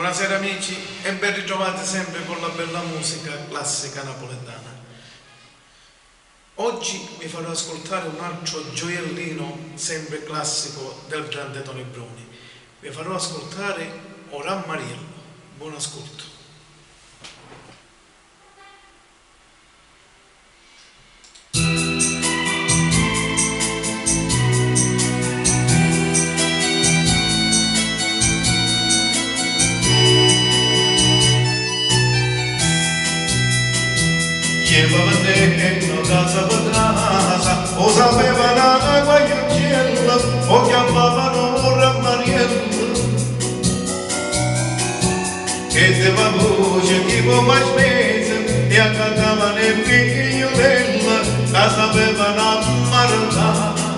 Buonasera amici e ben ritrovati sempre con la bella musica classica napoletana. Oggi vi farò ascoltare un altro gioiellino sempre classico del grande Toni Bruni. Vi farò ascoltare Oran Mariello. Buon ascolto. Llevavano casa per casa, o sapevano acqua e cielo, o chiamavano Oran Mariello. E deva voce tipo mai spese, e accantavano il figlio della, la sapevano ammarrare.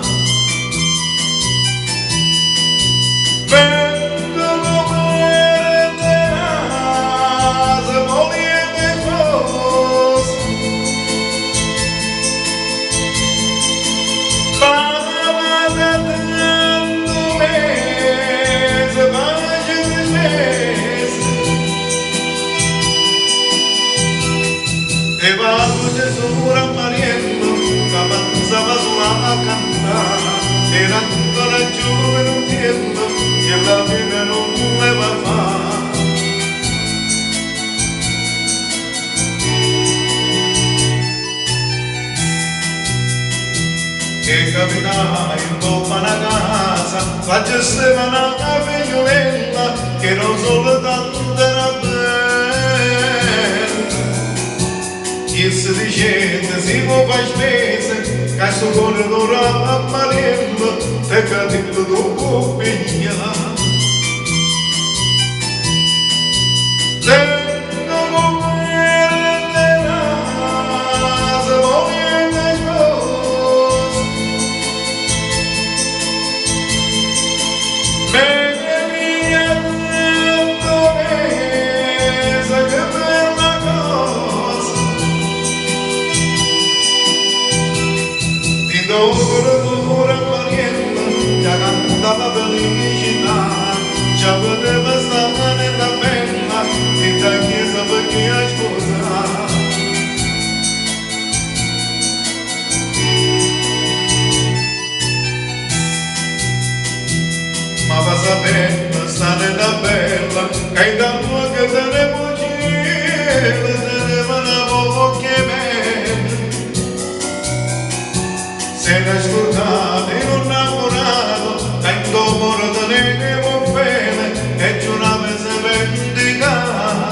Vengono per terra, moglie sposa. E va a Gesù Oran Mariello, che avanzava sulla cantata, era tutta la gioventù che la vita non voleva fare. E capitava in toppa una casa, la gestiva una figliolella, che non soltanto era bella. E si diceva, si può fare spese, che sto cuore d'Oran Mariello, te cadillo dopo piglia. Vengono per terra, moglie sposa. Me mia promessa che per una cosa di Oran Mariello già cantava felicità, già poteva stare nella bella e da chiesa per chi ha sposato. Ma va sapendo stare da bella, che da tua che te ne fuggire, teneva una bocca bella. Se ne ascoltato e non innamorato, da indomoro tenevo bene, e giurava se vendicava.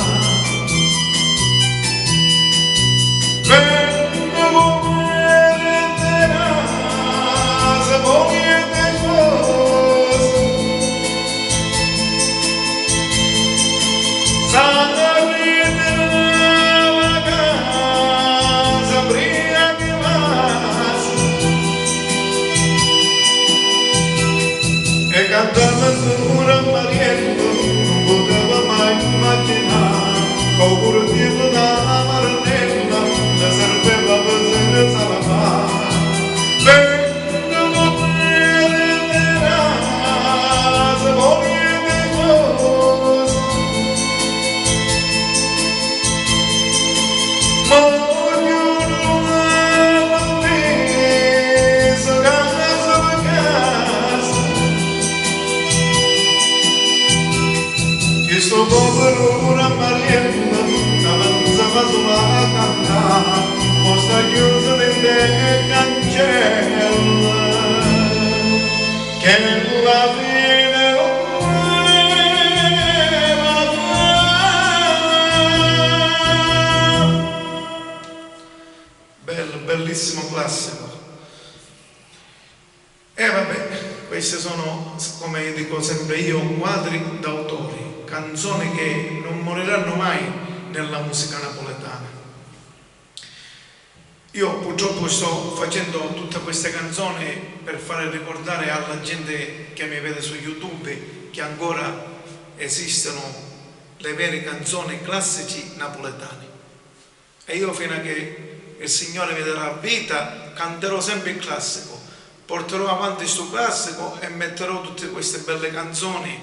Vengo per terra, moglie sposa. Sana rideva casa, prima che passa. E cantava su Oran Mariello, non poteva mai immaginare, con curtivo da Maranella, la serpeva per senza la fare. Vengono per terra, moglie sposa. Ma ognuno aveva preso casa per casa. Questo povero Oran Mariello che avanzava sulla cantata, posta chiusa nelle cancelle, che la fine Bello, bellissimo classico. E vabbè, queste sono, come dico sempre io, quadri d'autori, canzoni che non moriranno mai nella musica napoletana. Io purtroppo sto facendo tutte queste canzoni per fare ricordare alla gente che mi vede su YouTube che ancora esistono le vere canzoni classici napoletani. E io fino a che il Signore mi darà vita canterò sempre il classico, porterò avanti questo classico e metterò tutte queste belle canzoni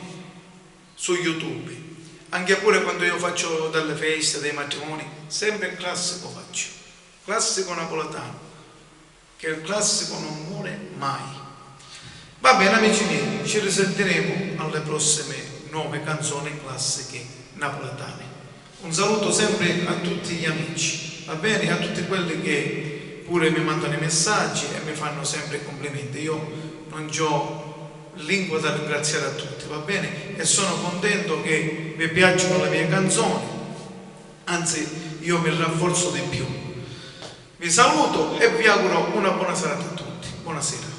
su YouTube. anche pure quando io faccio delle feste, dei matrimoni, sempre il classico faccio, classico napoletano, che il classico non muore mai. Va bene amici miei, ci risentiremo alle prossime nuove canzoni classiche napoletane. Un saluto sempre a tutti gli amici, va bene? A tutti quelli che pure mi mandano i messaggi e mi fanno sempre complimenti. Io non ho lingua da ringraziare a tutti, va bene? E sono contento che vi piacciono le mie canzoni, anzi io mi rafforzo di più. Vi saluto e vi auguro una buona serata a tutti. Buonasera.